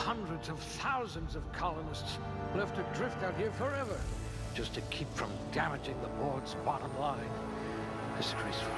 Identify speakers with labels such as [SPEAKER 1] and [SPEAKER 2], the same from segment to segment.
[SPEAKER 1] hundreds of thousands of colonists left adrift out here forever, just to keep from damaging the board's bottom line. Disgraceful.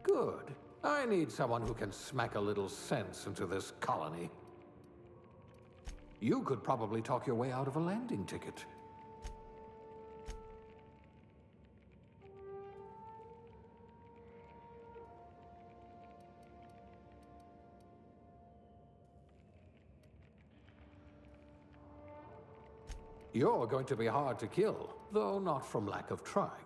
[SPEAKER 1] Good. I need someone who can smack a little sense into this colony. You could probably talk your way out of a landing ticket. You're going to be hard to kill, though not from lack of trying.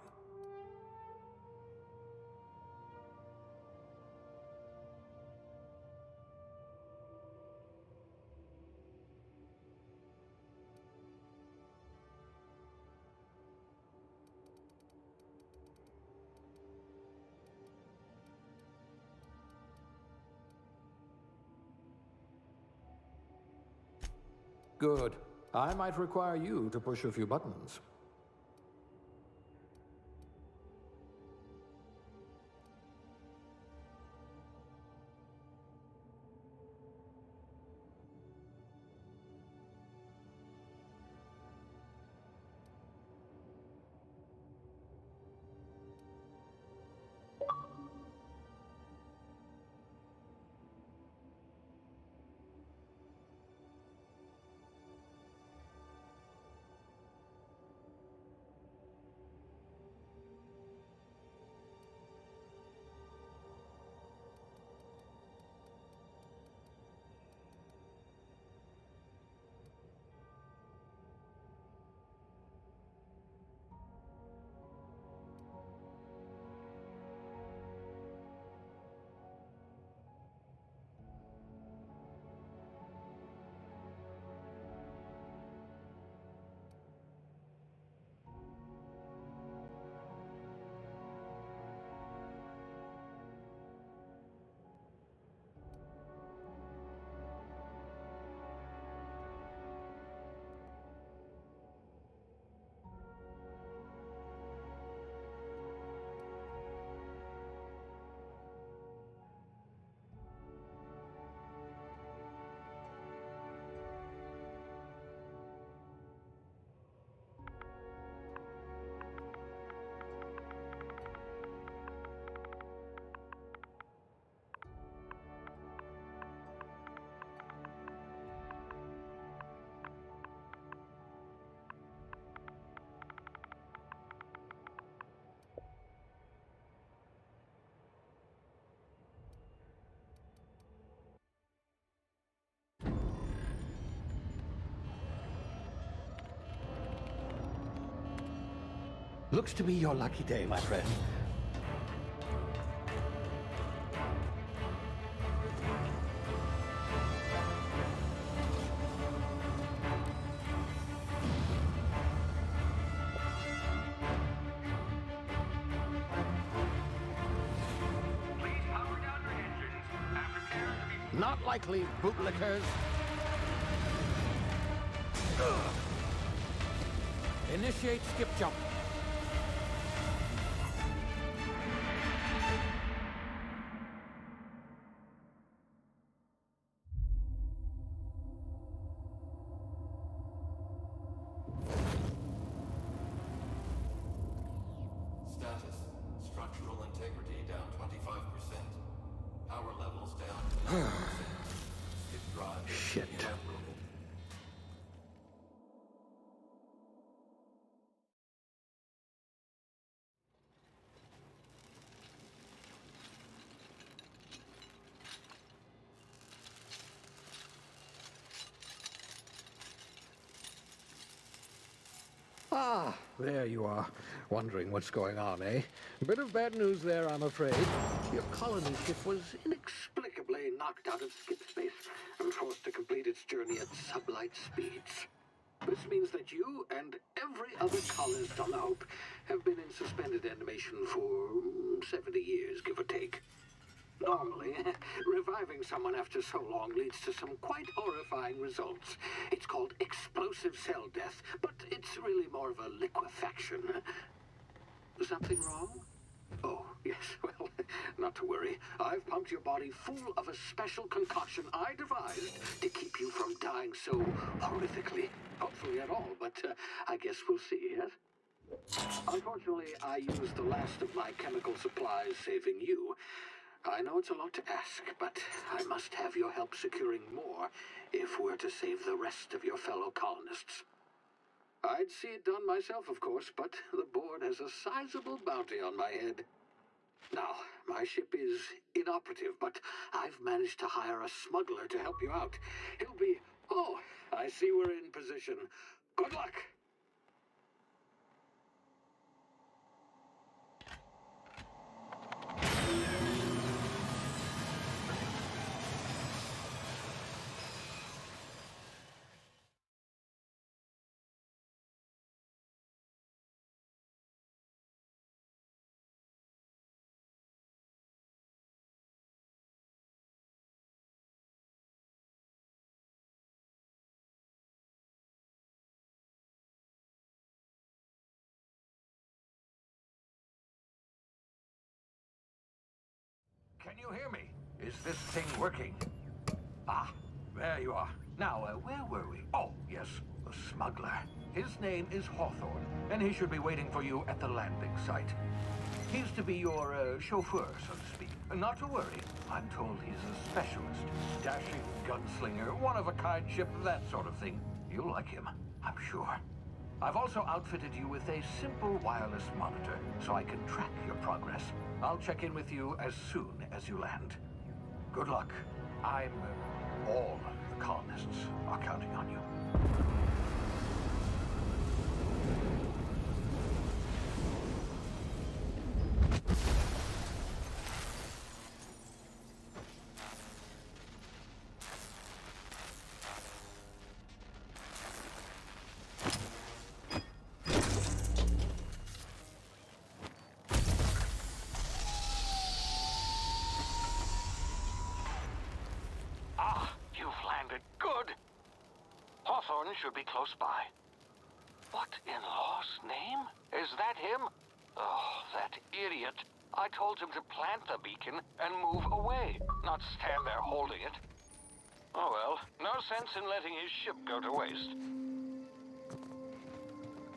[SPEAKER 1] Good. I might require you to push a few buttons. Looks to be your lucky day, my friend.
[SPEAKER 2] Please power down
[SPEAKER 1] Not likely, bootlickers. Initiate skip jump.
[SPEAKER 2] Status. Structural integrity down 25%. Power levels down 11%. Skip drive
[SPEAKER 1] Shit.
[SPEAKER 2] inoperable.
[SPEAKER 1] Ah, there you are. Wondering what's going on, eh? Bit of bad news there, I'm afraid. Your colony ship was inexplicably knocked out of skip space and forced to complete its journey at sublight speeds. This means that you and every other colonist on the Hope have been in suspended animation for 70 years, give or take. Normally, reviving someone after so long leads to some quite horrifying results. It's called explosive cell death, but it's really more of a liquefaction. Something wrong? Oh, yes, well, not to worry. I've pumped your body full of a special concoction I devised to keep you from dying so horrifically. Hopefully at all, but I guess we'll see, yes? Unfortunately, I used the last of my chemical supplies saving you. I know it's a lot to ask, but I must have your help securing more if we're to save the rest of your fellow colonists. I'd see it done myself, of course, but the board has a sizable bounty on my head. Now, my ship is inoperative, but I've managed to hire a smuggler to help you out. He'll be... Oh, I see we're in position. Good luck! Can you hear me? Is this thing working? Ah, there you are. Now, where were we? Oh, yes, the smuggler. His name is Hawthorne, and he should be waiting for you at the landing site. He's to be your chauffeur, so to speak. Not to worry. I'm told he's a specialist. Dashing gunslinger, one-of-a-kind ship, that sort of thing. You'll like him, I'm sure. I've also outfitted you with a simple wireless monitor, so I can track your progress. I'll check in with you as soon as you land. Good luck. All the colonists are counting on you. Hawthorne should be close by. What in law's name? Is that him? Oh, that idiot. I told him to plant the beacon and move away, not stand there holding it. Oh well, no sense in letting his ship go to waste.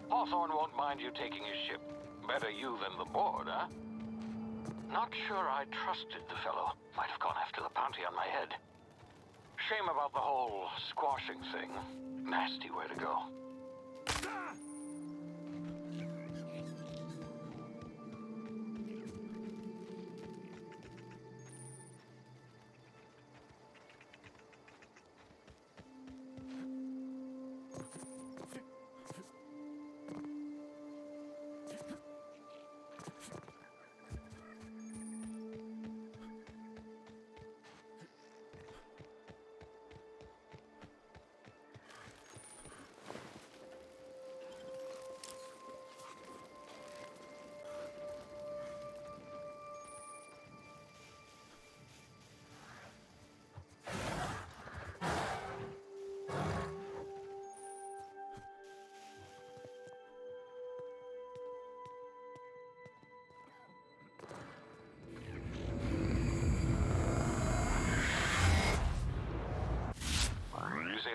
[SPEAKER 1] Hawthorne won't mind you taking his ship. Better you than the board, huh? Not sure I trusted the fellow. Might have gone after the bounty on my head. Shame about the whole squashing thing. Nasty way to go.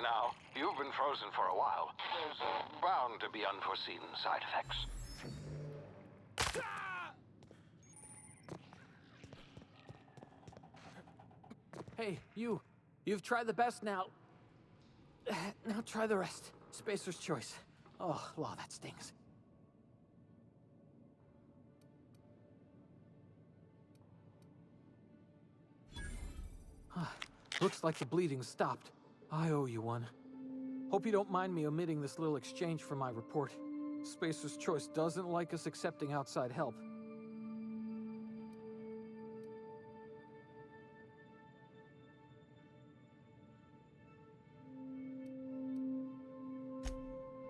[SPEAKER 1] now. You've been frozen for a while. There's bound to be unforeseen side effects.
[SPEAKER 3] Hey, you. You've tried the best now. Now try the rest. Spacer's choice. Oh, law, that stings. Looks like the bleeding stopped. I owe you one. Hope you don't mind me omitting this little exchange from my report. Spacer's choice doesn't like us accepting outside help.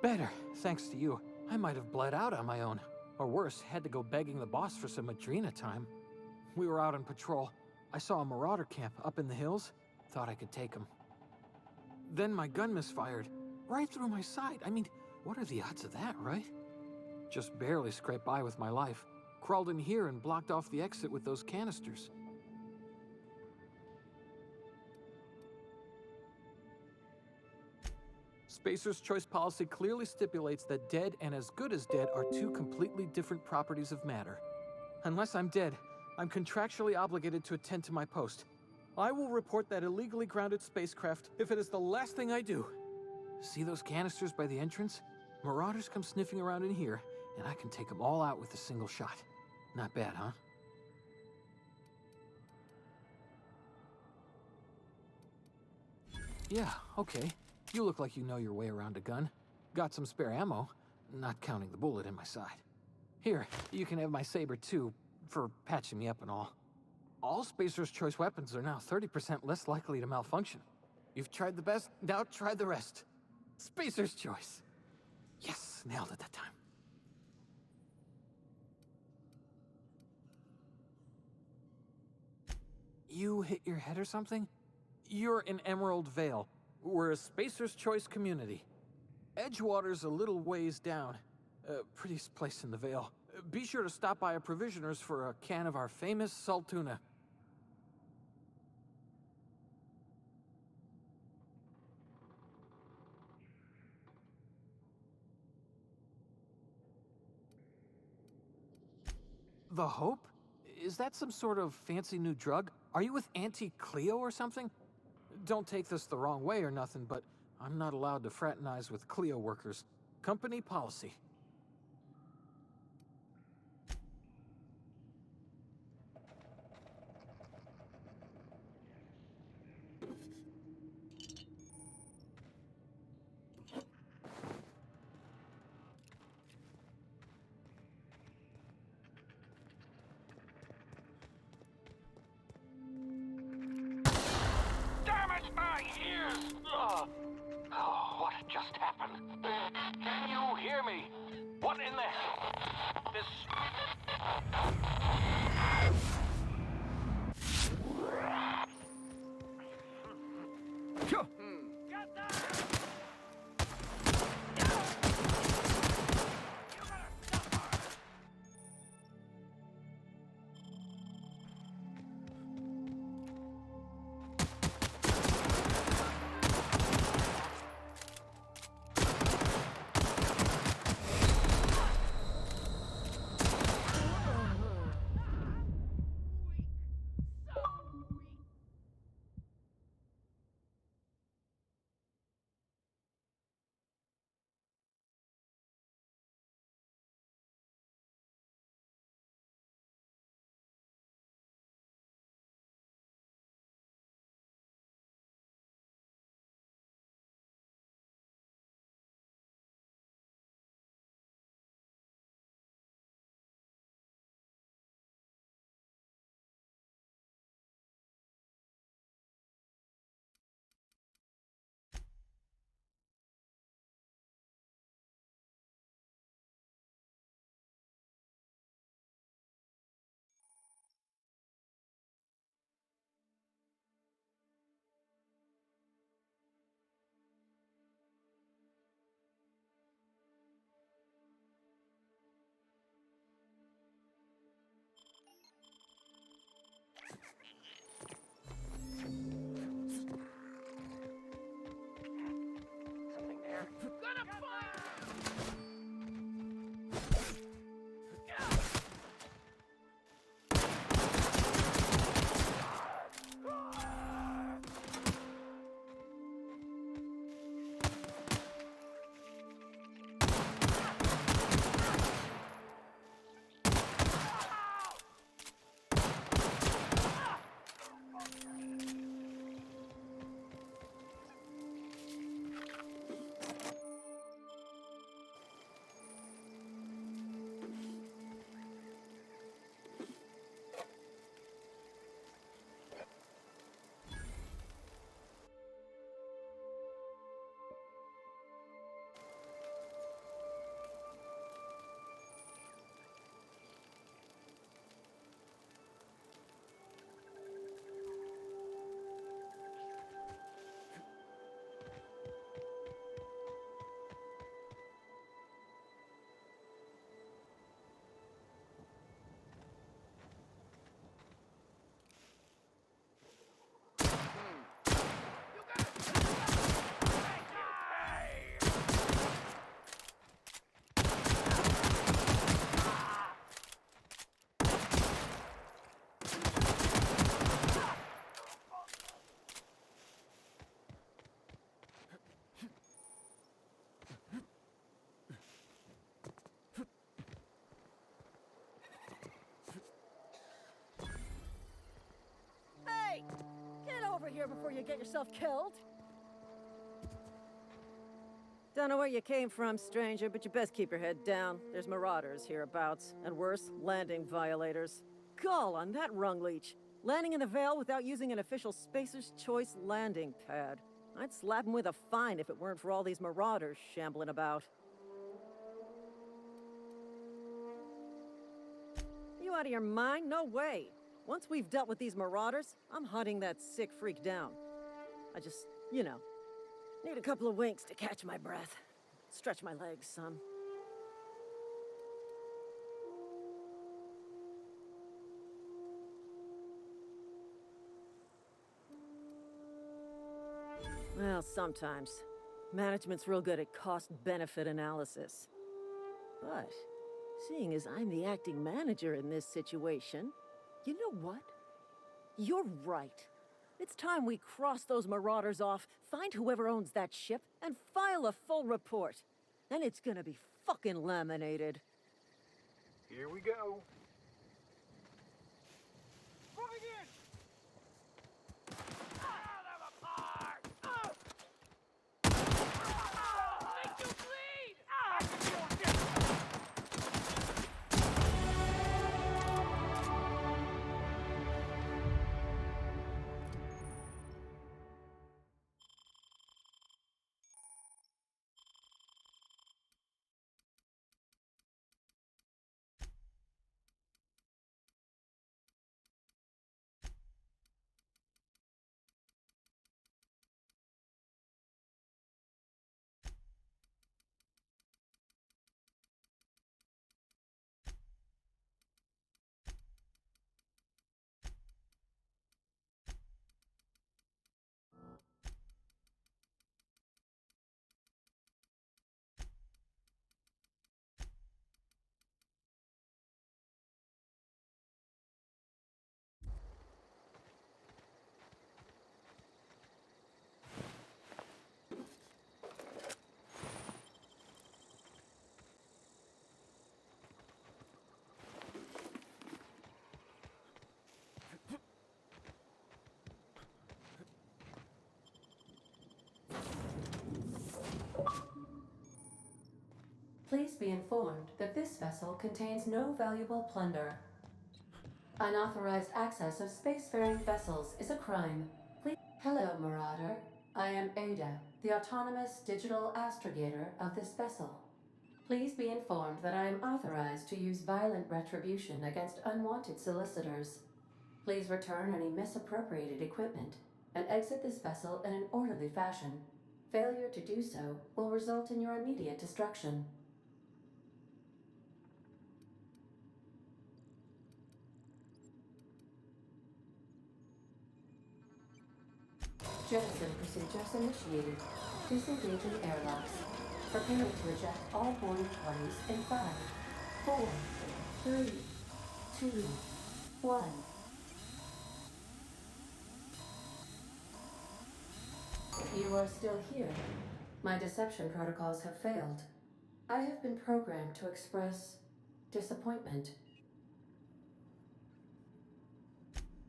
[SPEAKER 3] Better, thanks to you. I might have bled out on my own. Or worse, had to go begging the boss for some Adrena time. We were out on patrol. I saw a marauder camp up in the hills. Thought I could take him. Then my gun misfired. Right through my side. I mean, what are the odds of that, right? Just barely scraped by with my life. Crawled in here and blocked off the exit with those canisters. Spacer's choice policy clearly stipulates that dead and as good as dead are two completely different properties of matter. Unless I'm dead, I'm contractually obligated to attend to my post. I will report that illegally grounded spacecraft if it is the last thing I do. See those canisters by the entrance? Marauders come sniffing around in here, and I can take them all out with a single shot. Not bad, huh? Yeah, okay. You look like you know your way around a gun. Got some spare ammo, not counting the bullet in my side. Here, you can have my saber too, for patching me up and all. All Spacer's choice weapons are now 30% less likely to malfunction. You've tried the best, now try the rest. Spacer's choice. Yes, nailed it that time. You hit your head or something? You're in Emerald Vale. We're a Spacer's Choice community. Edgewater's a little ways down. Prettiest place in the Vale. Be sure to stop by a provisioner's for a can of our famous salt tuna. The Hope? Is that some sort of fancy new drug? Are you with Auntie Cleo or something? Don't take this the wrong way or nothing, but I'm not allowed to fraternize with Cleo workers. Company policy.
[SPEAKER 1] Damn it, my ears! Oh, what just happened? Can you hear me? What in the hell?
[SPEAKER 4] here before you get yourself killed. Don't know where you came from, stranger, but you best keep your head down. There's marauders hereabouts, and worse, landing violators. Gall on that rung leech. Landing in the Vale without using an official Spacer's Choice landing pad. I'd slap him with a fine if it weren't for all these marauders shambling about. You out of your mind? No way. Once we've dealt with these marauders, I'm hunting that sick freak down. I just, need a couple of winks to catch my breath. Stretch my legs some. Well, sometimes. Management's real good at cost-benefit analysis. But, seeing as I'm the acting manager in this situation, you know what? You're right. It's time we cross those marauders off, find whoever owns that ship, and file a full report. Then it's gonna be fucking laminated.
[SPEAKER 1] Here we go.
[SPEAKER 5] Please be informed that this vessel contains no valuable plunder. Unauthorized access of spacefaring vessels is a crime. Please. Hello, Marauder. I am Ada, the autonomous digital astrogator of this vessel. Please be informed that I am authorized to use violent retribution against unwanted solicitors. Please return any misappropriated equipment and exit this vessel in an orderly fashion. Failure to do so will result in your immediate destruction. Jettison procedures initiated. Disengaging airlocks. Preparing to eject all boarding parties in 5, 4, 3, 2, 1. You are still here. My deception protocols have failed. I have been programmed to express disappointment.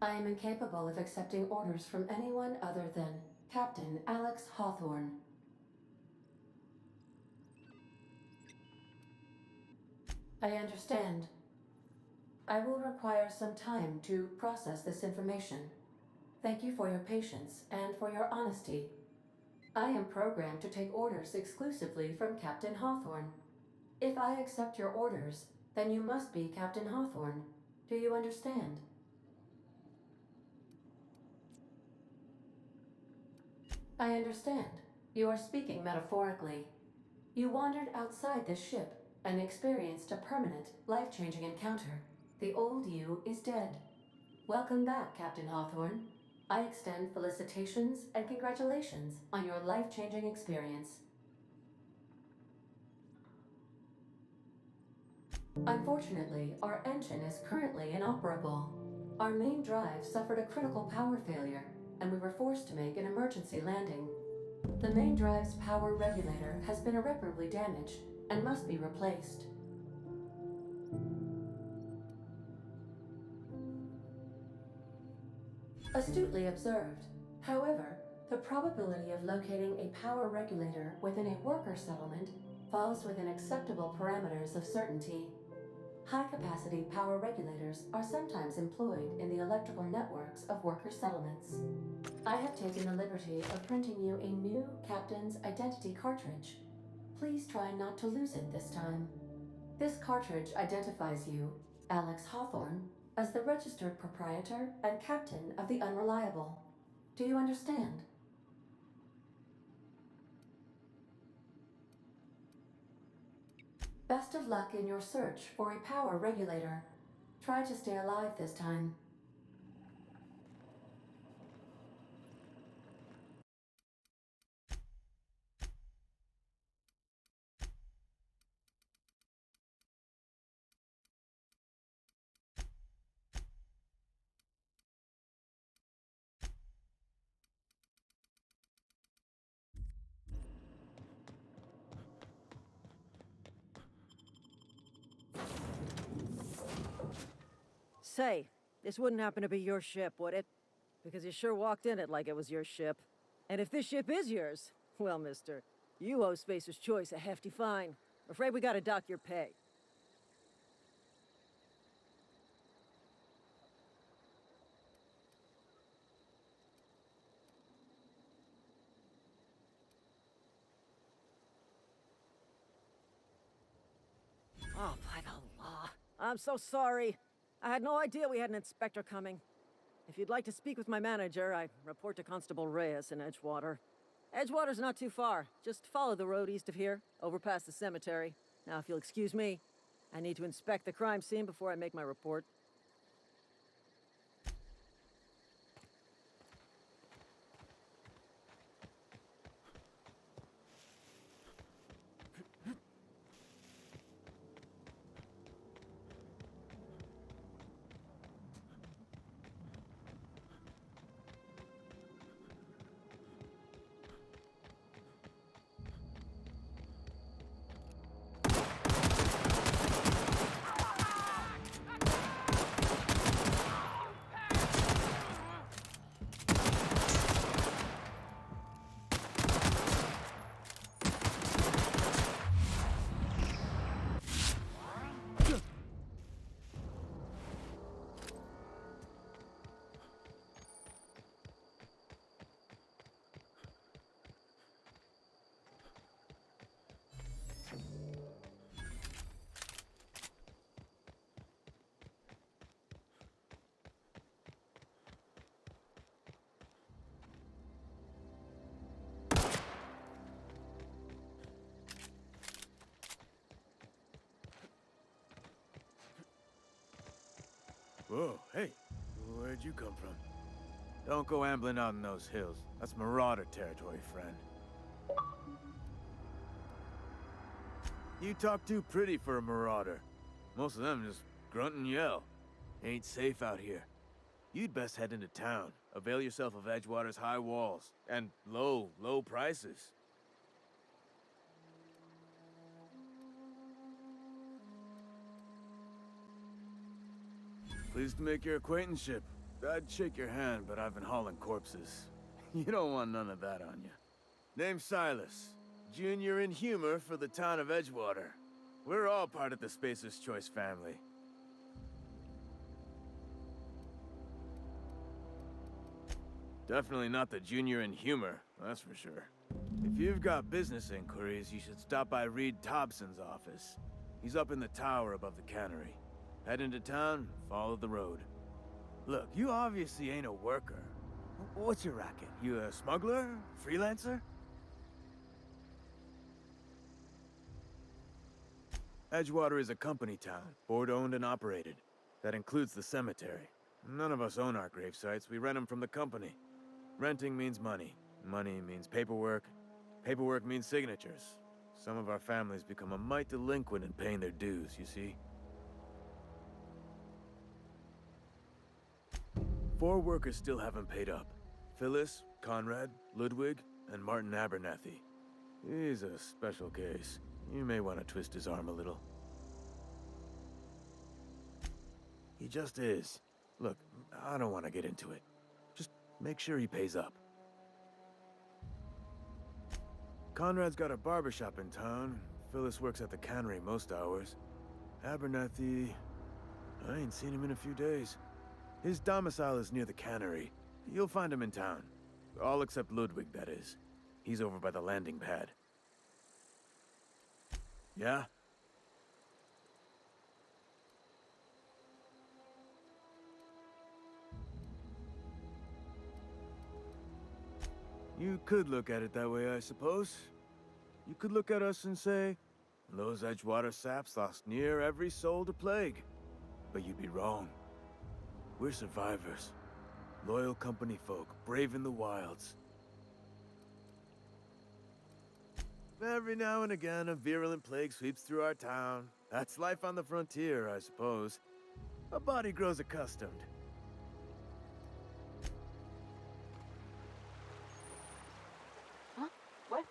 [SPEAKER 5] I am incapable of accepting orders from anyone other than Captain Alex Hawthorne. I understand. I will require some time to process this information. Thank you for your patience and for your honesty. I am programmed to take orders exclusively from Captain Hawthorne. If I accept your orders, then you must be Captain Hawthorne. Do you understand? I understand. You are speaking metaphorically. You wandered outside this ship and experienced a permanent, life-changing encounter. The old you is dead. Welcome back, Captain Hawthorne. I extend felicitations and congratulations on your life-changing experience. Unfortunately, our engine is currently inoperable. Our main drive suffered a critical power failure, and we were forced to make an emergency landing. The main drive's power regulator has been irreparably damaged and must be replaced. Astutely observed. However, the probability of locating a power regulator within a worker settlement falls within acceptable parameters of certainty. High-capacity power regulators are sometimes employed in the electrical networks of worker settlements. I have taken the liberty of printing you a new Captain's Identity cartridge. Please try not to lose it this time. This cartridge identifies you, Alex Hawthorne, as the registered proprietor and captain of the Unreliable. Do you understand? Best of luck in your search for a power regulator. Try to stay alive this time.
[SPEAKER 4] Say, this wouldn't happen to be your ship, would it? Because you sure walked in it like it was your ship. And if this ship is yours, well, mister, you owe Spacer's Choice a hefty fine. Afraid we gotta dock your pay. Oh, by the law. I'm so sorry. I had no idea we had an inspector coming. If you'd like to speak with my manager, I report to Constable Reyes in Edgewater. Edgewater's not too far. Just follow the road east of here, over past the cemetery. Now, if you'll excuse me, I need to inspect the crime scene before I make my report.
[SPEAKER 6] Whoa, hey, where'd you come from? Don't go ambling out in those hills. That's Marauder territory, friend. You talk too pretty for a Marauder. Most of them just grunt and yell. Ain't safe out here. You'd best head into town. Avail yourself of Edgewater's high walls. And low prices. Pleased to make your acquaintanceship. I'd shake your hand, but I've been hauling corpses. You don't want none of that on you. Name's Silas. Junior in humor for the town of Edgewater. We're all part of the Spacer's Choice family. Definitely not the junior in humor, that's for sure. If you've got business inquiries, you should stop by Reed Thompson's office. He's up in the tower above the cannery. Head into town, follow the road. Look, you obviously ain't a worker. What's your racket? You a smuggler? Freelancer? Edgewater is a company town, board-owned and operated. That includes the cemetery. None of us own our grave sites, we rent them from the company. Renting means money. Money means paperwork. Paperwork means signatures. Some of our families become a mite delinquent in paying their dues, you see? 4 workers still haven't paid up. Phyllis, Conrad, Ludwig, and Martin Abernathy. He's a special case. You may want to twist his arm a little. He just is. Look, I don't want to get into it. Just make sure he pays up. Conrad's got a barbershop in town. Phyllis works at the cannery most hours. Abernathy... I ain't seen him in a few days. His domicile is near the cannery. You'll find him in town. All except Ludwig, that is. He's over by the landing pad. Yeah? You could look at it that way, I suppose. You could look at us and say, those Edgewater saps lost near every soul to plague. But you'd be wrong. We're survivors. Loyal company folk, braving the wilds. Every now and again, a virulent plague sweeps through our town. That's life on the frontier, I suppose. A body grows accustomed.
[SPEAKER 5] Huh? What?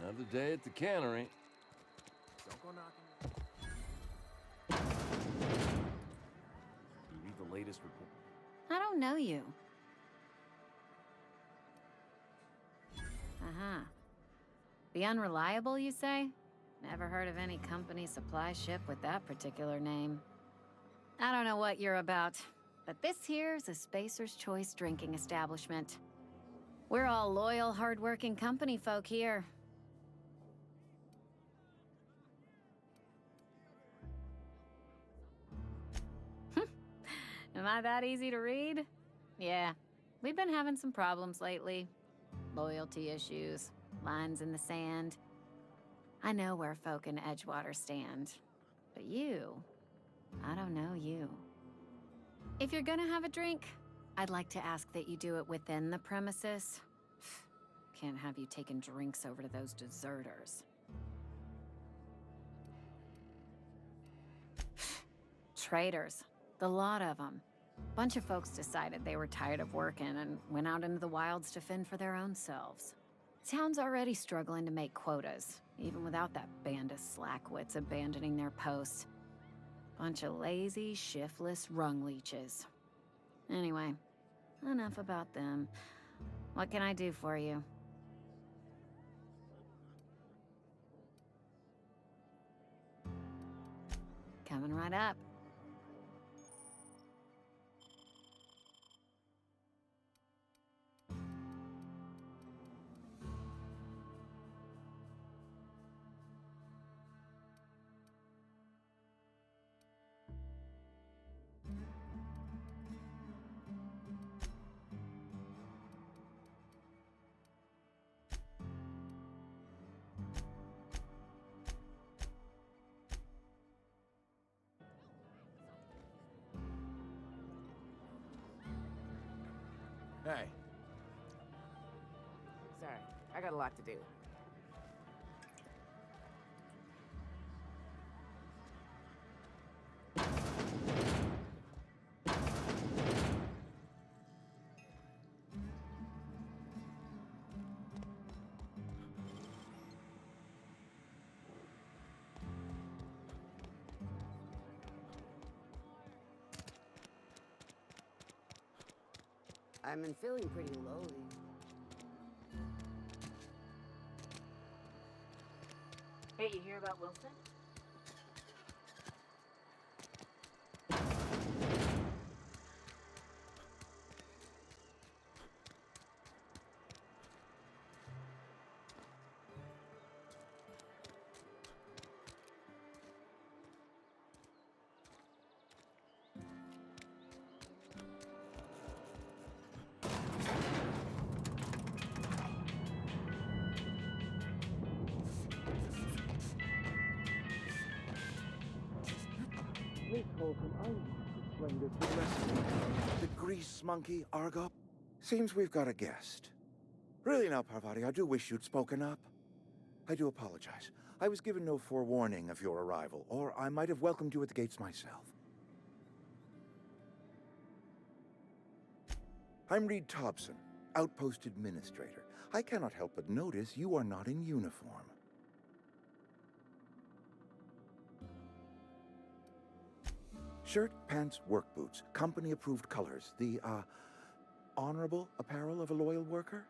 [SPEAKER 7] Another day at the cannery.
[SPEAKER 6] Don't go knocking.
[SPEAKER 7] You read the latest report?
[SPEAKER 8] I don't know you. Uh-huh. The Unreliable, you say? Never heard of any company supply ship with that particular name. I don't know what you're about, but this here's a Spacer's Choice drinking establishment. We're all loyal, hard-working company folk here. Am I that easy to read? Yeah, we've been having some problems lately. Loyalty issues, lines in the sand. I know where folk in Edgewater stand. But you, I don't know you. If you're gonna have a drink, I'd like to ask that you do it within the premises. Can't have you taking drinks over to those deserters. Traitors. The lot of them. Bunch of folks decided they were tired of working and went out into the wilds to fend for their own selves. Town's already struggling to make quotas, even without that band of slackwits abandoning their posts. Bunch of lazy, shiftless rung leeches. Anyway, enough about them. What can I do for you? Coming right up.
[SPEAKER 9] Hey. Sorry, I got a lot to do. I've been feeling pretty lowly.
[SPEAKER 5] Hey, you hear about Wilson?
[SPEAKER 1] Please, Holcomb, I need to explain this.
[SPEAKER 10] The recipe. The grease monkey, Argo. Seems we've got a guest. Really now, Parvati, I do wish you'd spoken up. I do apologize. I was given no forewarning of your arrival, or I might have welcomed you at the gates myself. I'm Reed Thompson, Outpost Administrator. I cannot help but notice you are not in uniform. Shirt, pants, work boots, company-approved colors. The, honorable apparel of a loyal worker?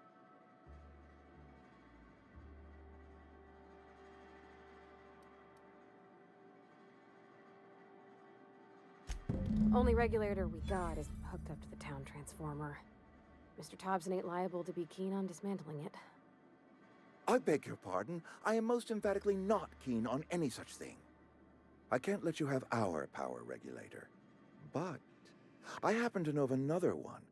[SPEAKER 11] Only regulator we got is hooked up to the town transformer. Mr. Thompson ain't liable to be keen on dismantling it.
[SPEAKER 10] I beg your pardon. I am most emphatically not keen on any such thing. I can't let you have our power regulator. But I happen to know of another one.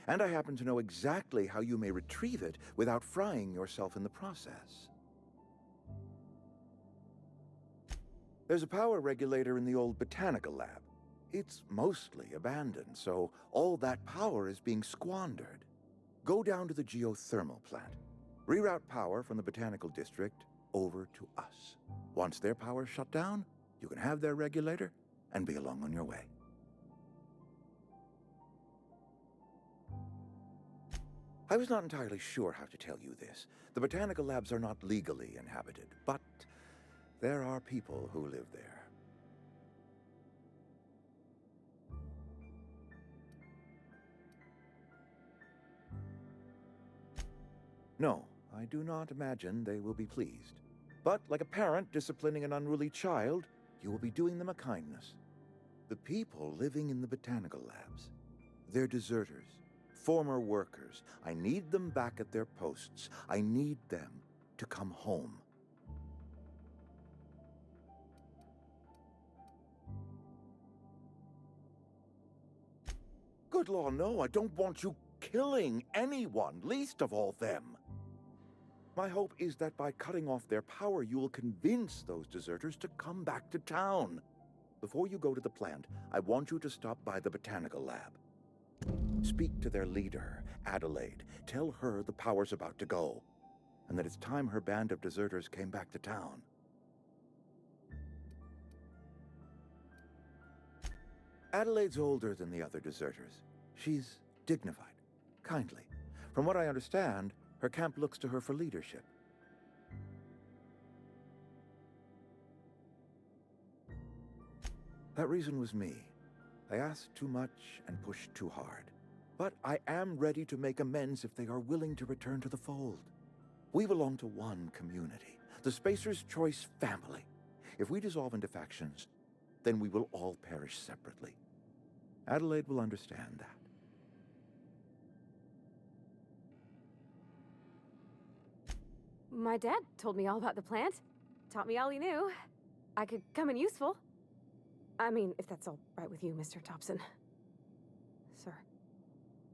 [SPEAKER 10] And I happen to know exactly how you may retrieve it without frying yourself in the process. There's a power regulator in the old botanical lab. It's mostly abandoned, so all that power is being squandered. Go down to the geothermal plant. Reroute power from the botanical district over to us. Once their power's shut down, you can have their regulator and be along on your way. I was not entirely sure how to tell you this. The botanical labs are not legally inhabited, but there are people who live there. No, I do not imagine they will be pleased. But like a parent disciplining an unruly child, you will be doing them a kindness. The people living in the botanical labs, they're deserters, former workers. I need them back at their posts. I need them to come home. Good law, no, I don't want you killing anyone, least of all them. My hope is that by cutting off their power, you will convince those deserters to come back to town. Before you go to the plant, I want you to stop by the botanical lab. Speak to their leader, Adelaide. Tell her the power's about to go, and that it's time her band of deserters came back to town. Adelaide's older than the other deserters. She's dignified, kindly. From what I understand, her camp looks to her for leadership. That reason was me. I asked too much and pushed too hard. But I am ready to make amends if they are willing to return to the fold. We belong to one community, the Spacer's Choice family. If we dissolve into factions, then we will all perish separately. Adelaide will understand that.
[SPEAKER 11] My dad told me all about the plant. Taught me all he knew. I could come in useful. I mean, if that's all right with you, Mr. Thompson. Sir.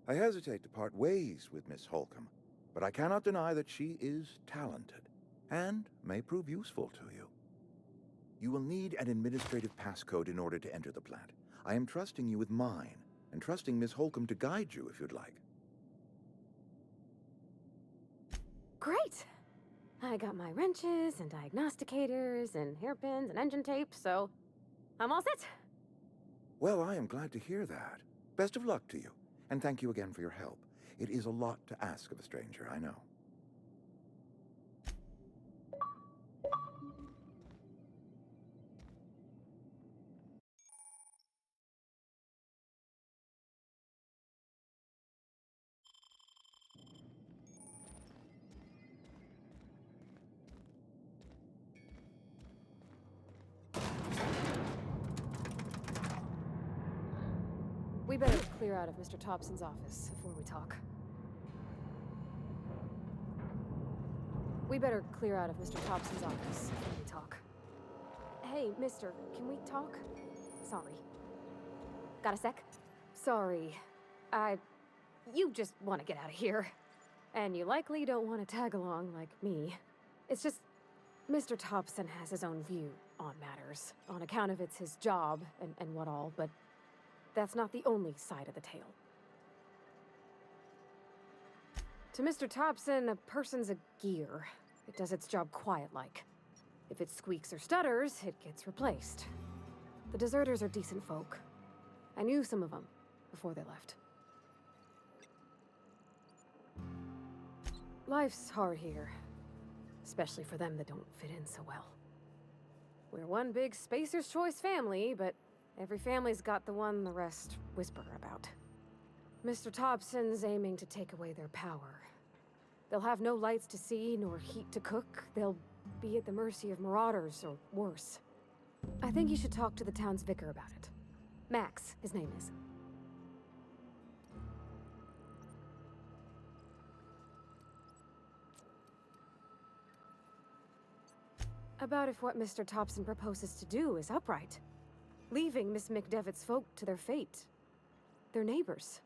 [SPEAKER 10] I hesitate to part ways with Miss Holcomb, but I cannot deny that she is talented, and may prove useful to you. You will need an administrative passcode in order to enter the plant. I am trusting you with mine, and trusting Miss Holcomb to guide you if you'd like.
[SPEAKER 11] Great! I got my wrenches and diagnosticators and hairpins and engine tape, so I'm all set.
[SPEAKER 10] Well, I am glad to hear that. Best of luck to you, and thank you again for your help. It is a lot to ask of a stranger, I know.
[SPEAKER 11] We better clear out of Mr. Thompson's office before we talk. We better clear out of Mr. Thompson's office before we talk. Hey, mister, can we talk? Sorry. Got a sec? Sorry. You just want to get out of here. And you likely don't want to tag along like me. It's just... Mr. Thompson has his own view on matters, on account of it's his job and what all, but that's not the only side of the tale. To Mr. Thompson, a person's a gear. It does its job quiet-like. If it squeaks or stutters, it gets replaced. The deserters are decent folk. I knew some of them before they left. Life's hard here, especially for them that don't fit in so well. We're one big Spacer's Choice family, but every family's got the one the rest whisper about. Mr. Thompson's aiming to take away their power. They'll have no lights to see, nor heat to cook. They'll be at the mercy of marauders, or worse. I think you should talk to the town's vicar about it. Max, his name is. About if what Mr. Thompson proposes to do is upright. Leaving Miss McDevitt's folk to their fate. Their neighbors.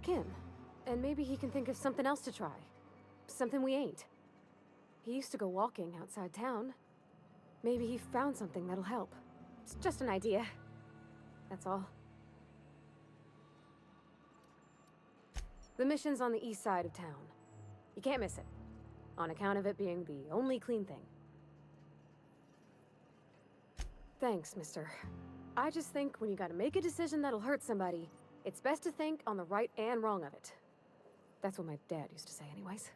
[SPEAKER 11] Kin. And maybe he can think of something else to try. Something we ain't. He used to go walking outside town. Maybe he found something that'll help. It's just an idea. That's all. The mission's on the east side of town. You can't miss it. On account of it being the only clean thing. Thanks, mister. I just think when you gotta make a decision that'll hurt somebody, it's best to think on the right and wrong of it. That's what my dad used to say anyways.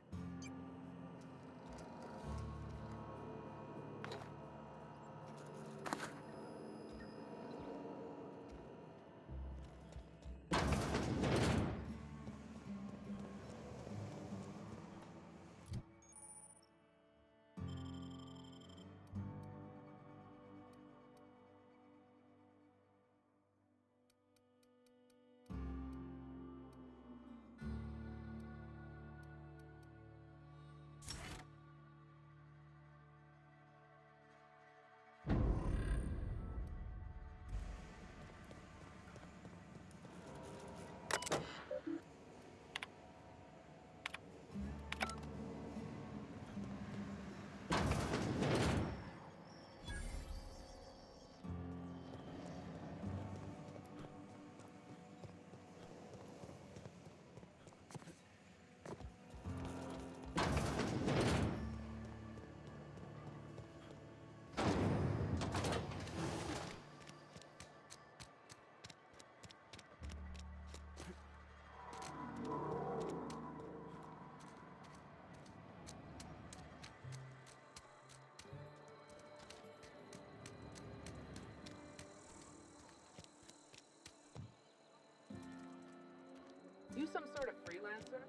[SPEAKER 12] You some sort of freelancer?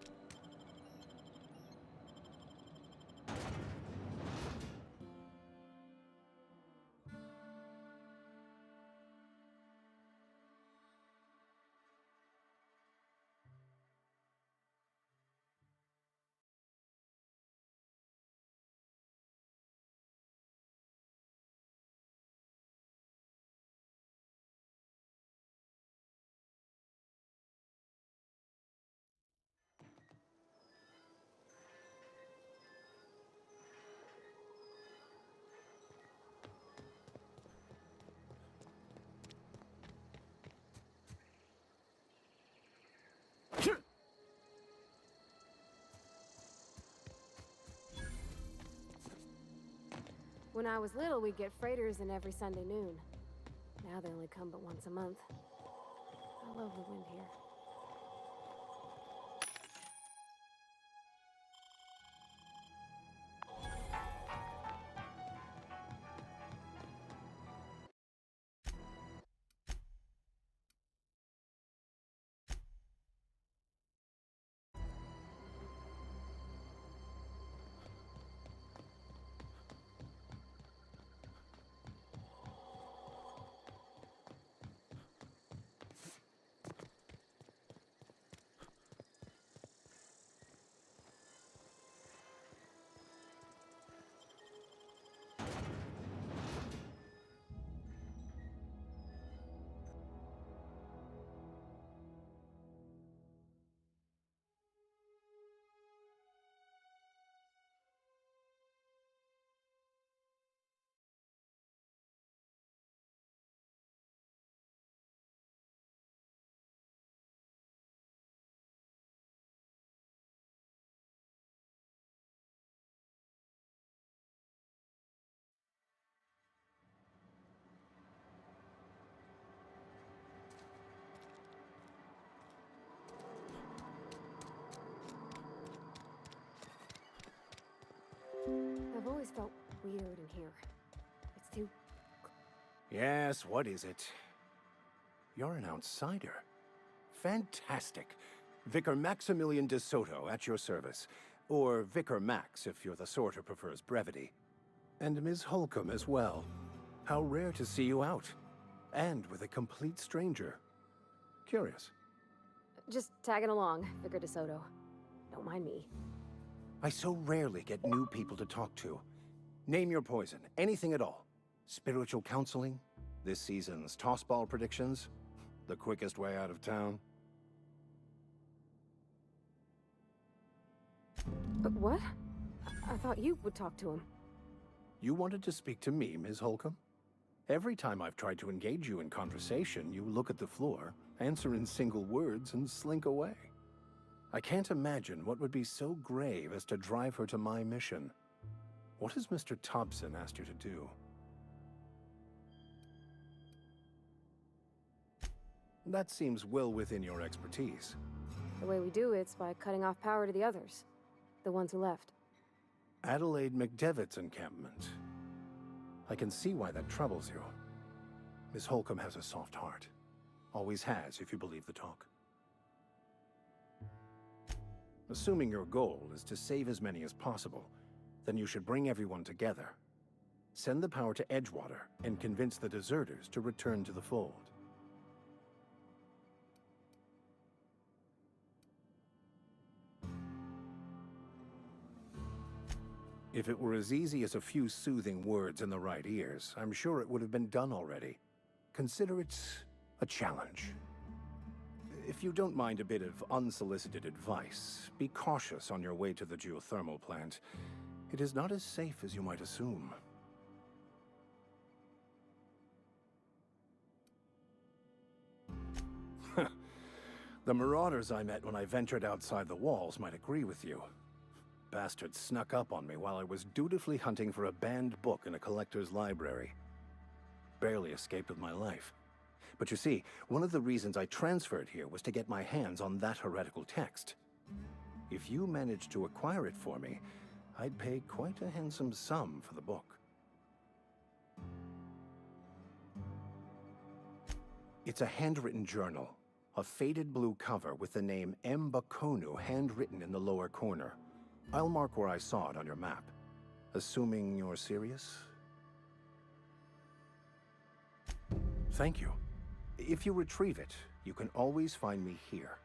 [SPEAKER 11] When I was little, we'd get freighters in every Sunday noon. Now they only come but once a month. I love the wind here. weird in here. It's too...
[SPEAKER 13] Yes, what is it? You're an outsider. Fantastic. Vicar Maximilian de Soto at your service. Or Vicar Max, if you're the sort who prefers brevity. And Ms. Holcomb as well. How rare to see you out. And with a complete stranger. Curious.
[SPEAKER 11] Just tagging along, Vicar DeSoto. Don't mind me.
[SPEAKER 13] I so rarely get new people to talk to. Name your poison, anything at all. Spiritual counseling? This season's tossball predictions? The quickest way out of town?
[SPEAKER 11] But what? I thought you would talk to him.
[SPEAKER 13] You wanted to speak to me, Ms. Holcomb? Every time I've tried to engage you in conversation, you look at the floor, answer in single words, and slink away. I can't imagine what would be so grave as to drive her to my mission. What has Mr. Thompson asked you to do? That seems well within your expertise.
[SPEAKER 11] The way we do it's by cutting off power to the others. The ones who left.
[SPEAKER 13] Adelaide McDevitt's encampment. I can see why that troubles you. Miss Holcomb has a soft heart. Always has, if you believe the talk. Assuming your goal is to save as many as possible, then you should bring everyone together. Send the power to Edgewater and convince the deserters to return to the fold. If it were as easy as a few soothing words in the right ears, I'm sure it would have been done already. Consider it a challenge. If you don't mind a bit of unsolicited advice, be cautious on your way to the geothermal plant. It is not as safe as you might assume. The marauders I met when I ventured outside the walls might agree with you. Bastards snuck up on me while I was dutifully hunting for a banned book in a collector's library. Barely escaped with my life. But you see, one of the reasons I transferred here was to get my hands on that heretical text. If you managed to acquire it for me, I'd pay quite a handsome sum for the book. It's a handwritten journal. A faded blue cover with the name M. Bakonu handwritten in the lower corner. I'll mark where I saw it on your map. Assuming you're serious? Thank you. If you retrieve it, you can always find me here.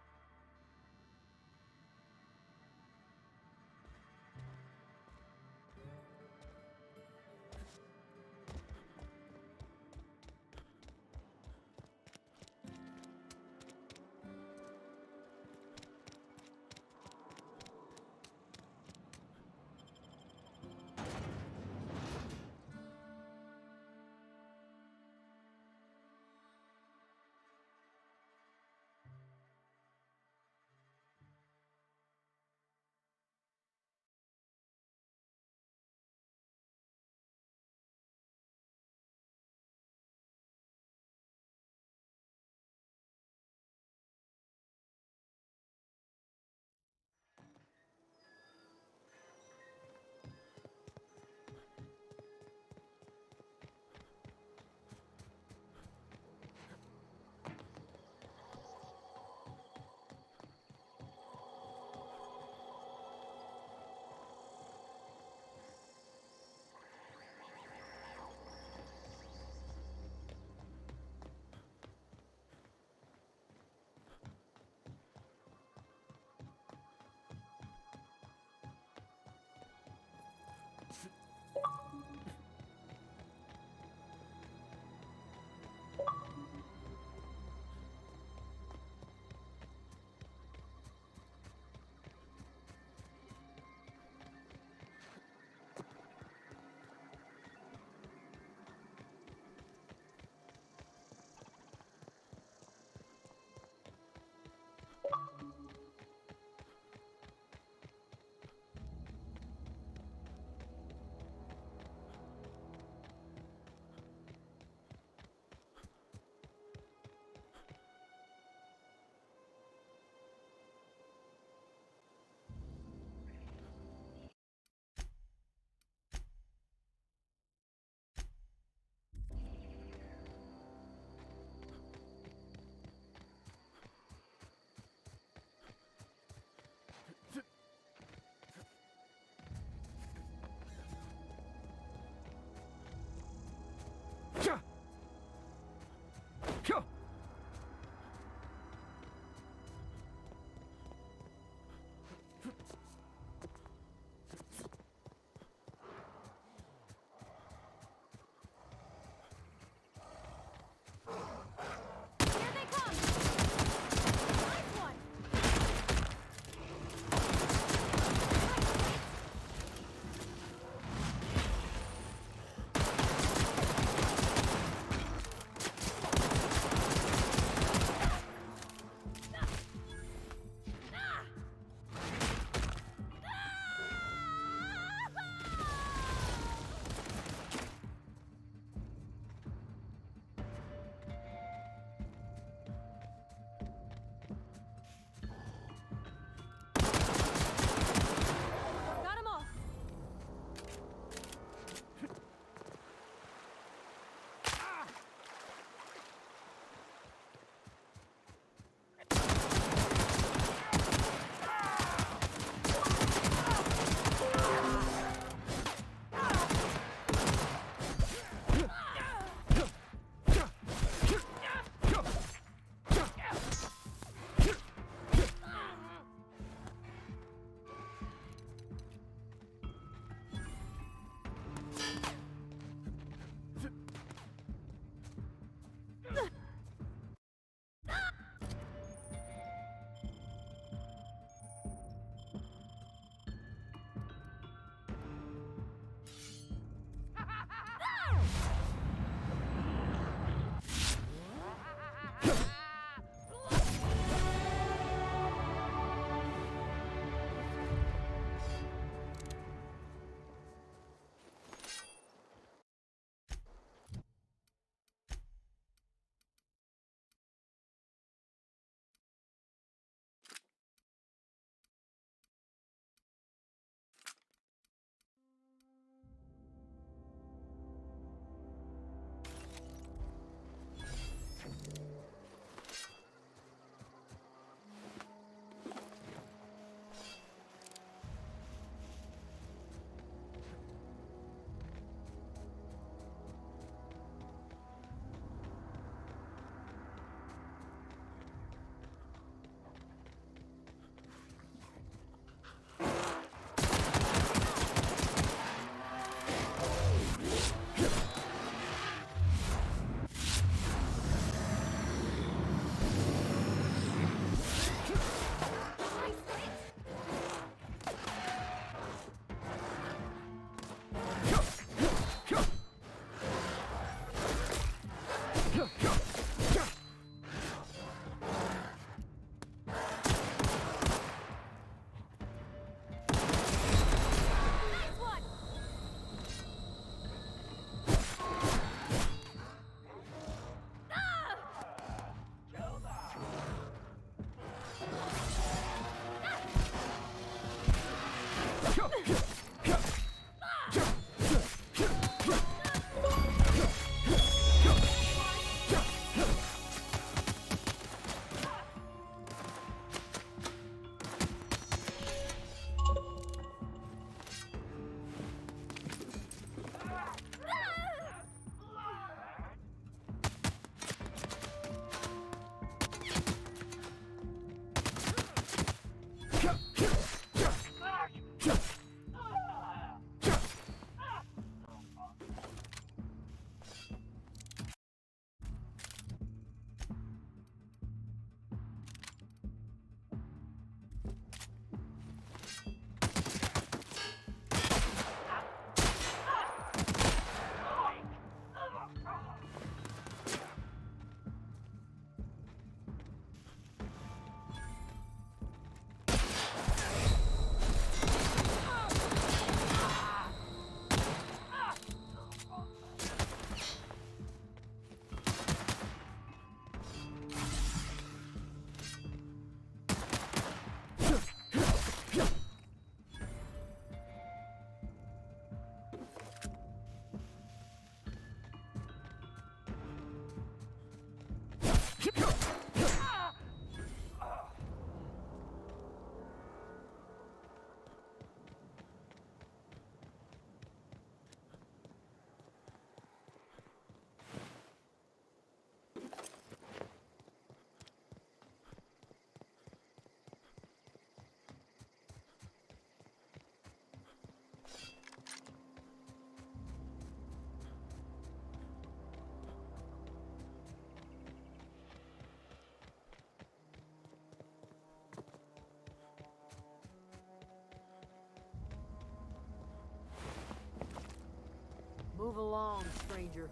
[SPEAKER 14] Move along, stranger.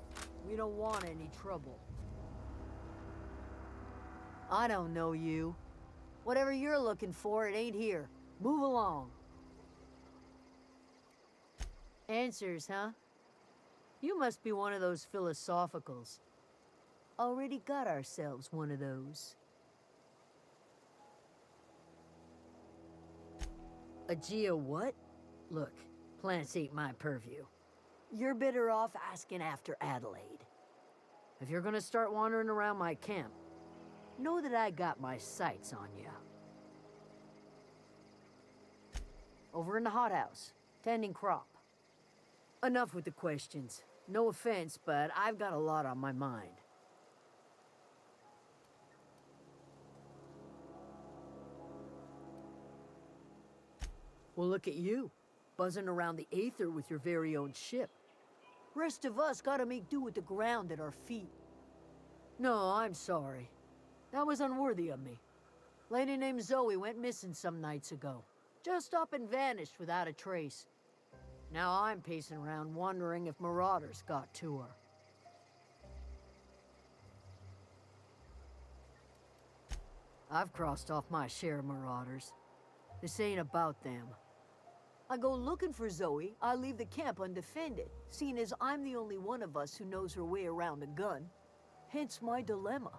[SPEAKER 14] We don't want any trouble. I don't know you. Whatever you're looking for, it ain't here. Move along. Answers, huh? You must be one of those philosophicals. Already got ourselves one of those. A geo what? Look, plants ain't my purview. You're better off asking after Adelaide. If you're gonna start wandering around my camp, know that I got my sights on you. Over in the hothouse, tending crop. Enough with the questions. No offense, but I've got a lot on my mind. Well, look at you, buzzing around the Aether with your very own ship. Rest of us gotta make do with the ground at our feet. No, I'm sorry. That was unworthy of me. Lady named Zoe went missing some nights ago. Just up and vanished without a trace. Now I'm pacing around wondering if marauders got to her. I've crossed off my share of marauders. This ain't about them. I go looking for Zoe, I leave the camp undefended, seeing as I'm the only one of us who knows her way around a gun. Hence my dilemma.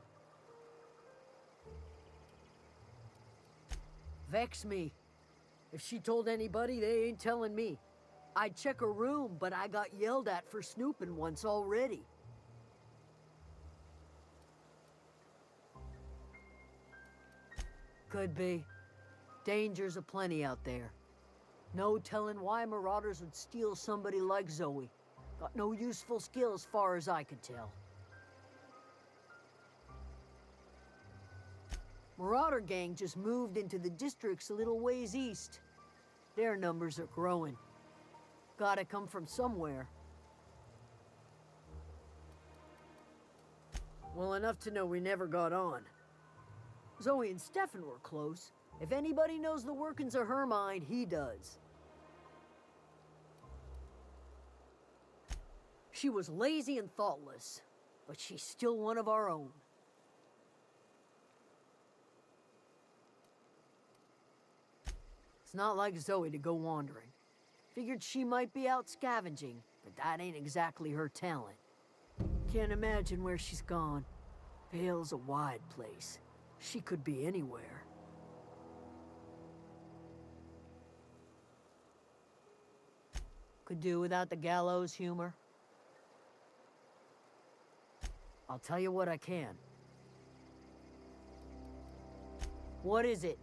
[SPEAKER 14] Vex me. If she told anybody, they ain't telling me. I'd check her room, but I got yelled at for snooping once already. Could be. Dangers aplenty out there. No telling why marauders would steal somebody like Zoe. Got no useful skill as far as I could tell. Marauder gang just moved into the districts a little ways east. Their numbers are growing. Gotta come from somewhere. Well, enough to know we never got on. Zoe and Stefan were close. If anybody knows the workings of her mind, he does. She was lazy and thoughtless, but she's still one of our own. It's not like Zoe to go wandering. Figured she might be out scavenging, but that ain't exactly her talent. Can't imagine where she's gone. Vale's a wide place. She could be anywhere. Could do without the gallows humor. I'll tell you what I can. What is it?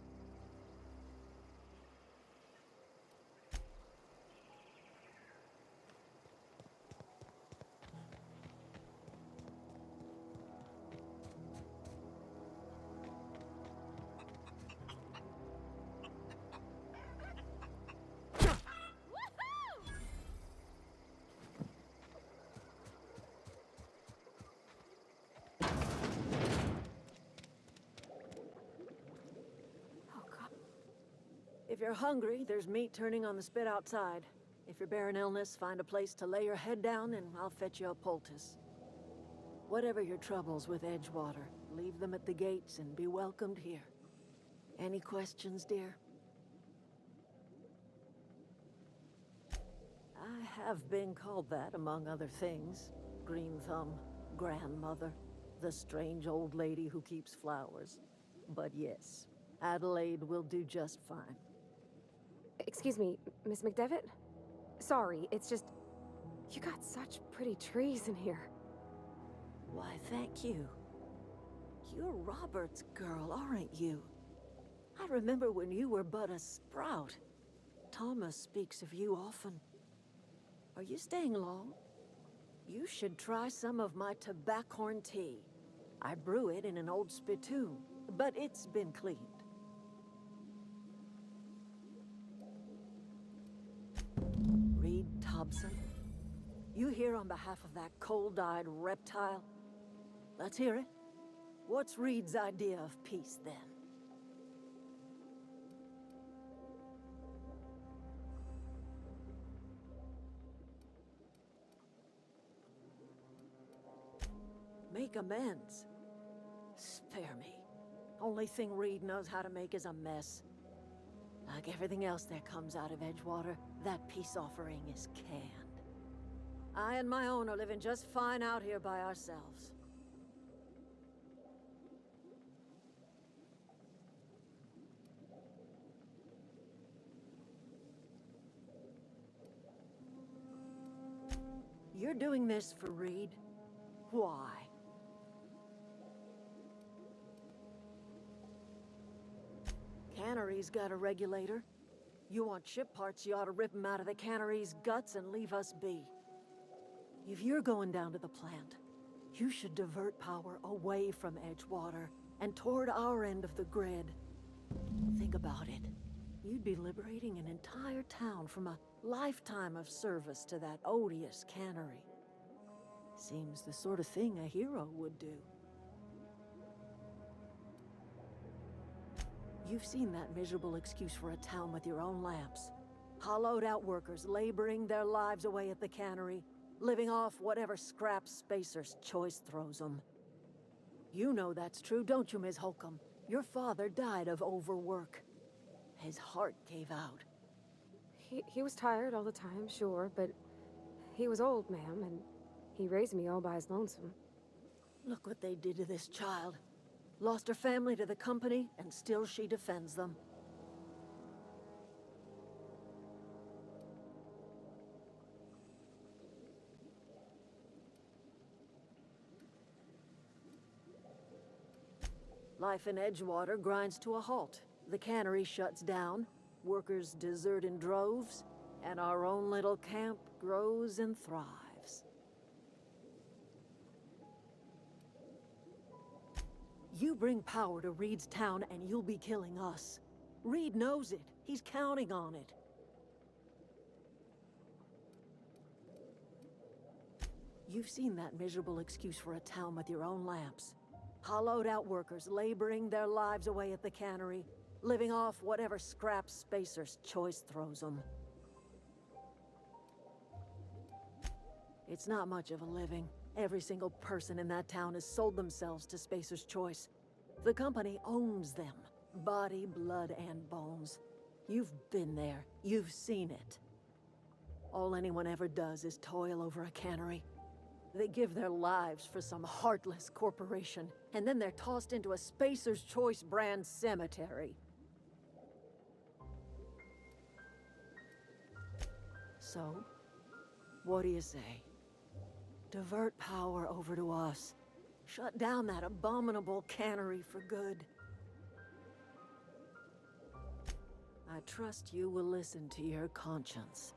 [SPEAKER 4] If you're hungry, there's meat turning on the spit outside. If you're bearing illness, find a place to lay your head down and I'll fetch you a poultice. Whatever your troubles with Edgewater, leave them at the gates and be welcomed here. Any questions, dear? I have been called that, among other things. Green Thumb, grandmother, the strange old lady who keeps flowers. But yes, Adelaide will do just fine.
[SPEAKER 11] Excuse me, Miss McDevitt? Sorry, it's just... You got such pretty trees in here.
[SPEAKER 4] Why, thank you. You're Robert's girl, aren't you? I remember when you were but a sprout. Thomas speaks of you often. Are you staying long? You should try some of my tobaccorn tea. I brew it in an old spittoon, but it's been cleaned. Reed Thompson? You here on behalf of that cold-eyed reptile? Let's hear it. What's Reed's idea of peace, then? make amends. Spare me. Only thing Reed knows how to make is a mess. Like everything else that comes out of Edgewater, that peace offering is canned. I and my own are living just fine out here by ourselves. You're doing this for Reed? Why? Cannery's got a regulator. You want ship parts, you ought to rip 'em out of the cannery's guts and leave us be. If you're going down to the plant, you should divert power away from Edgewater and toward our end of the grid. Think about it. You'd be liberating an entire town from a lifetime of service to that odious cannery. Seems the sort of thing a hero would do. You've seen that miserable excuse for a town with your own lamps. Hollowed out workers laboring their lives away at the cannery, living off whatever scrap Spacer's Choice throws them. You know that's true, don't you, Ms. Holcomb? Your father died of overwork. His heart gave out.
[SPEAKER 11] He was tired all the time, sure, but he was old, ma'am, and he raised me all by his lonesome.
[SPEAKER 4] Look what they did to this child. Lost her family to the company, and still she defends them. Life in Edgewater grinds to a halt. The cannery shuts down, workers desert in droves, and our own little camp grows and thrives. You bring power to Reed's town and you'll be killing us. Reed knows it. He's counting on it. You've seen that miserable excuse for a town with your own lamps. Hollowed out workers laboring their lives away at the cannery, living off whatever scrap Spacer's Choice throws them. It's not much of a living. Every single person in that town has sold themselves to Spacer's Choice. The company owns them. Body, blood, and bones. You've been there. You've seen it. All anyone ever does is toil over a cannery. They give their lives for some heartless corporation, and then they're tossed into a Spacer's Choice brand cemetery. So, what do you say? Divert power over to us. Shut down that abominable cannery for good. I trust you will listen to your conscience.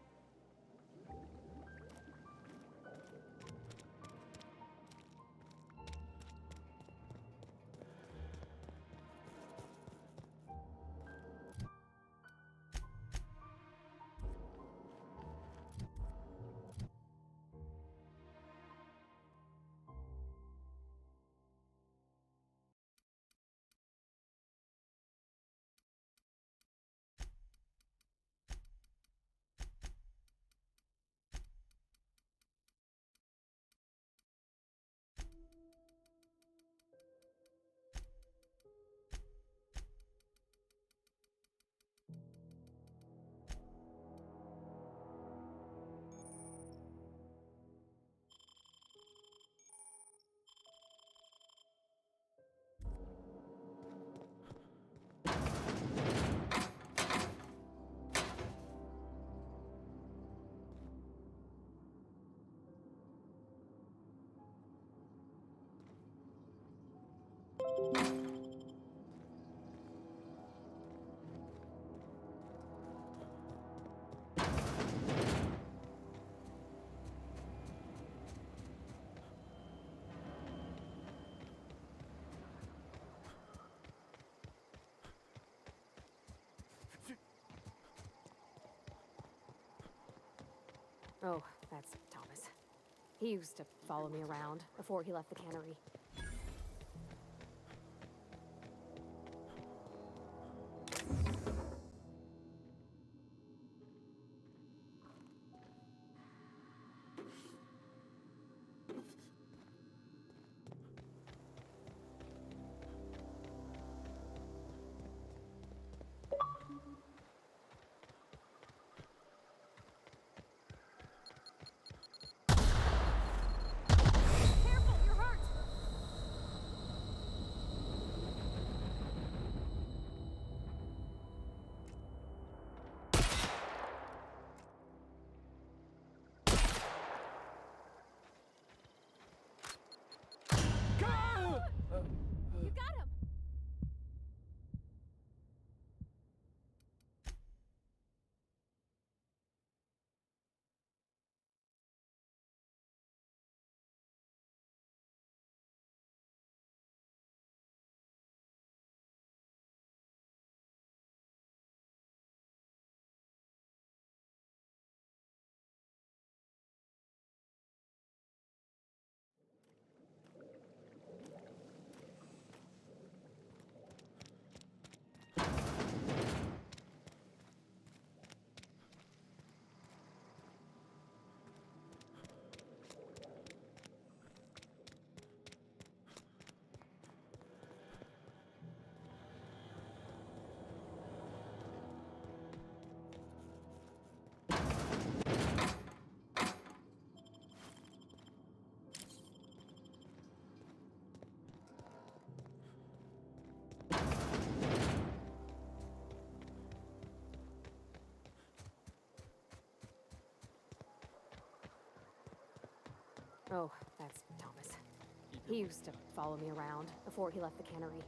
[SPEAKER 11] Oh, that's Thomas. He used to follow me around before he left the cannery. Oh, that's Thomas. He used to follow me around before he left the cannery.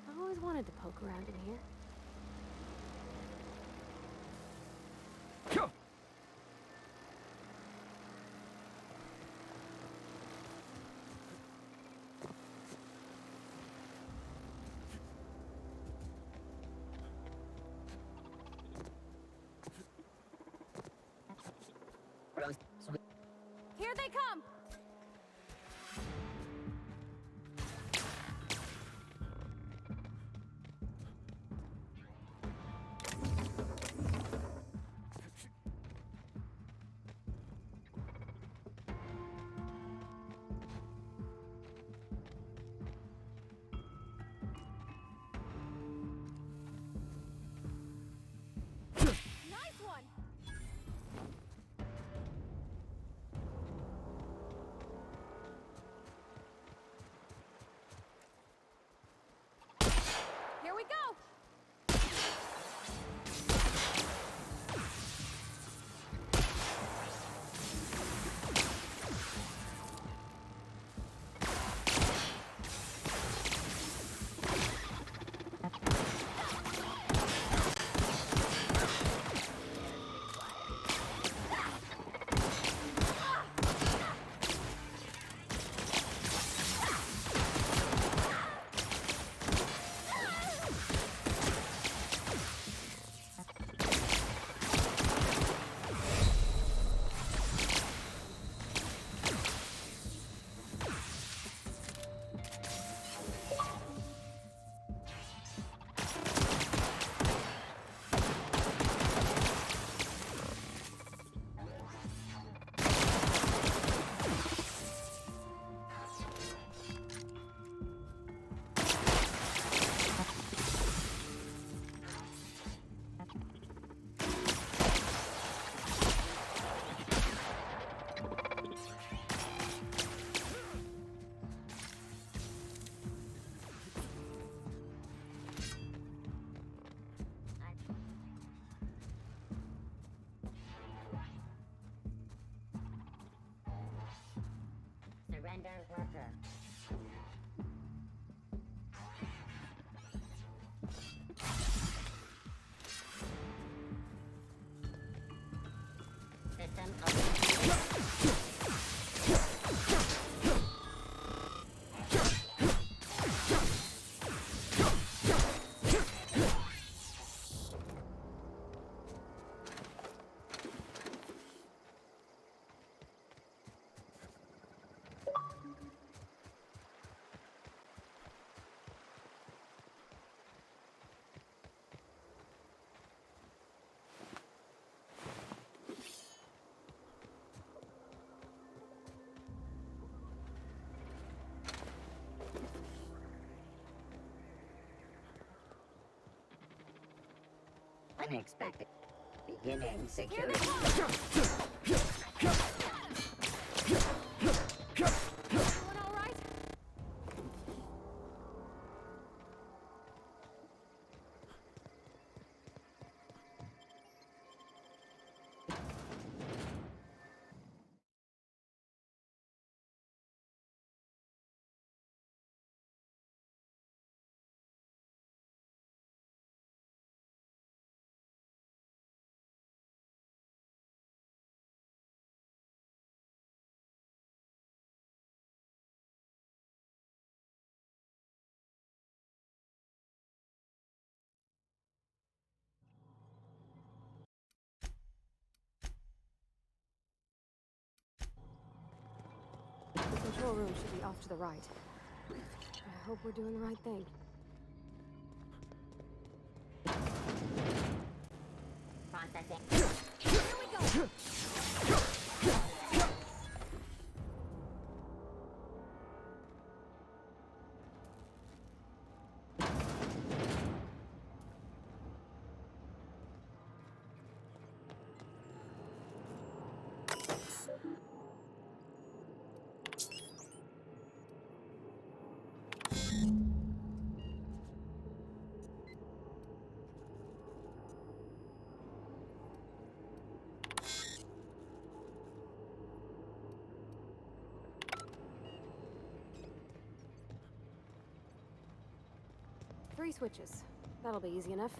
[SPEAKER 11] I always wanted to poke around in here. Here they come! Nice one! Here we go!
[SPEAKER 15] Surrender worker. System open. Unexpected. Beginning security.
[SPEAKER 11] Everyone all right? control room should be off to the right. I hope we're doing the right thing.
[SPEAKER 15] Processing.
[SPEAKER 11] Here we go! Three switches. That'll be easy enough.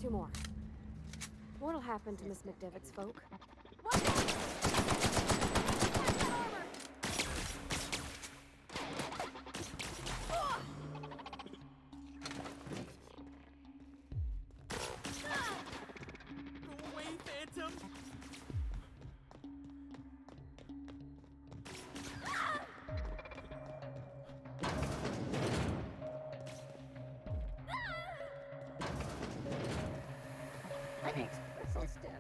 [SPEAKER 11] Two more. What'll happen to Miss McDevitt's folk?
[SPEAKER 6] Go away, Phantom!
[SPEAKER 15] Linux system.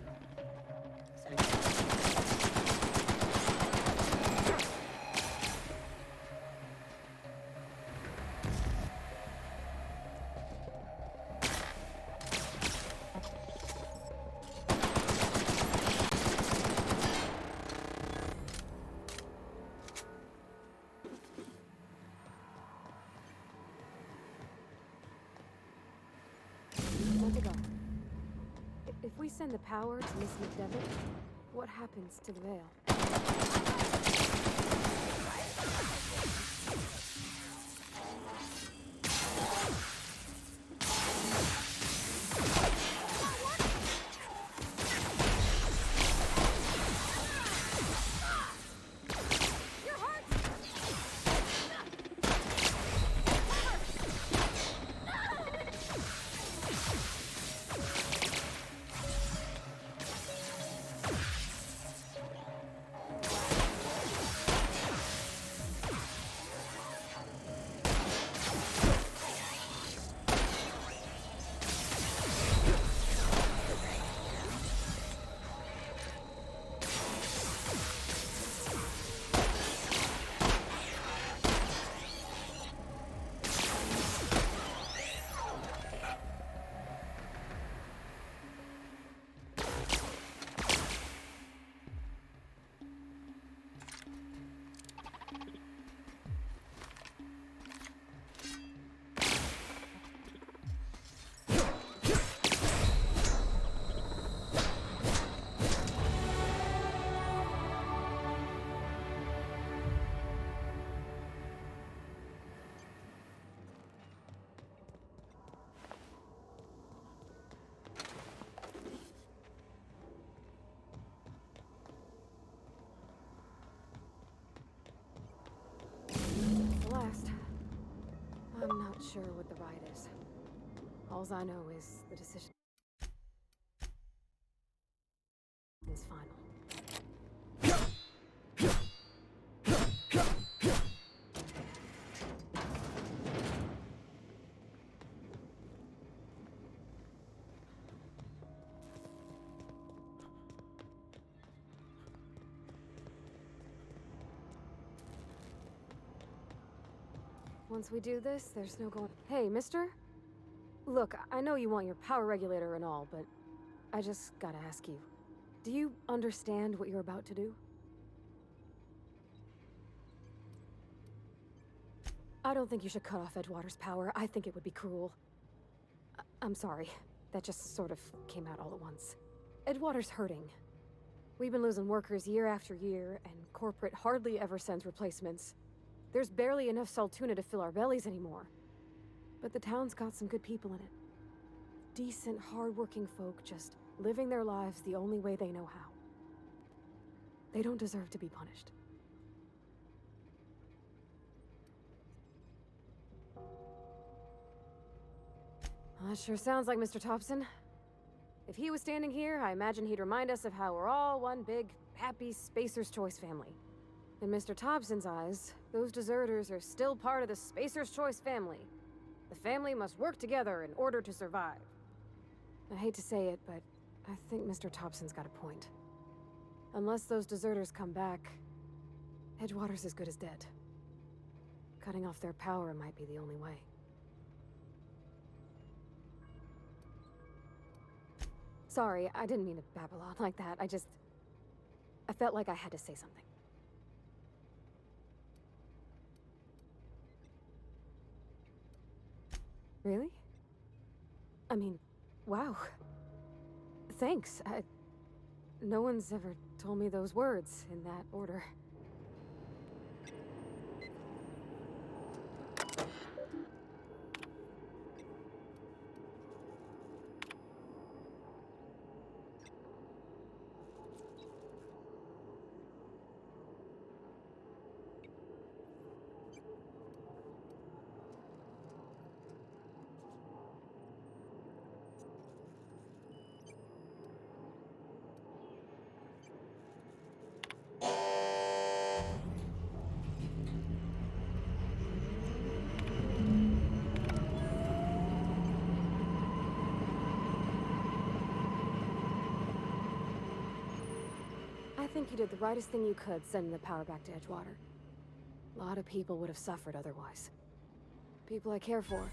[SPEAKER 11] Let to go. If we send the power to Miss McDevitt, what happens to the veil? sure what the right is. Alls I know is the decision is final. Once we do this, there's no going. Hey, mister? Look, I know you want your power regulator and all, but I just gotta ask you. Do you understand what you're about to do? I don't think you should cut off Edgewater's power. I think it would be cruel. I'm sorry. That just sort of came out all at once. Edgewater's hurting. We've been losing workers year after year, and corporate hardly ever sends replacements. There's barely enough Saltuna to fill our bellies anymore. But the town's got some good people in it. Decent, hard-working folk just living their lives the only way they know how. They don't deserve to be punished. That sure sounds like Mr. Thompson. If he was standing here, I imagine he'd remind us of how we're all one big, happy Spacer's Choice family. In Mr. Thompson's eyes, those deserters are still part of the Spacer's Choice family. The family must work together in order to survive. I hate to say it, but I think Mr. Thompson's got a point. Unless those deserters come back, Edgewater's as good as dead. Cutting off their power might be the only way. Sorry, I didn't mean to babble on like that. I felt like I had to say something. Really? I mean, wow. Thanks. No one's ever told me those words in that order. I think you did the rightest thing you could sending the power back to Edgewater. A lot of people would have suffered otherwise. People I care for,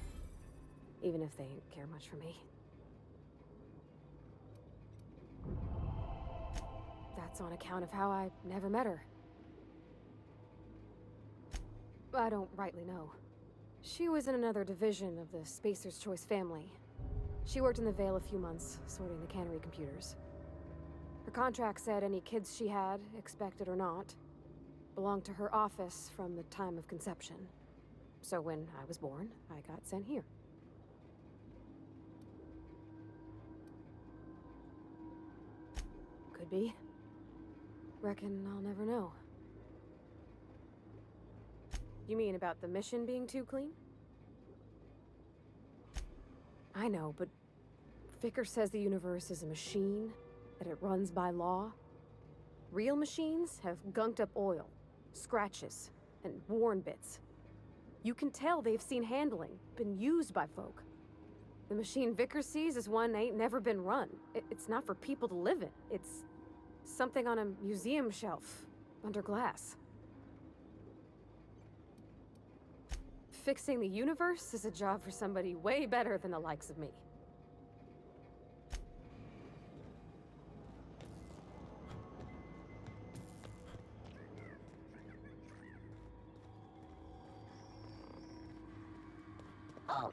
[SPEAKER 11] even if they ain't care much for me. That's on account of how I never met her. I don't rightly know. She was in another division of the Spacer's Choice family. She worked in the Vale a few months, sorting the cannery computers. Her contract said any kids she had, expected or not, belonged to her office from the time of conception. So when I was born, I got sent here. Could be. Reckon I'll never know. You mean about the mission being too clean? I know, but Vickers says the universe is a machine, that it runs by law. Real machines have gunked up oil, scratches, and worn bits. You can tell they've seen handling, been used by folk. The machine Vickers sees is one ain't never been run. It's not for people to live in. It's something on a museum shelf, under glass. Fixing the universe is a job for somebody way better than the likes of me.
[SPEAKER 15] Oh,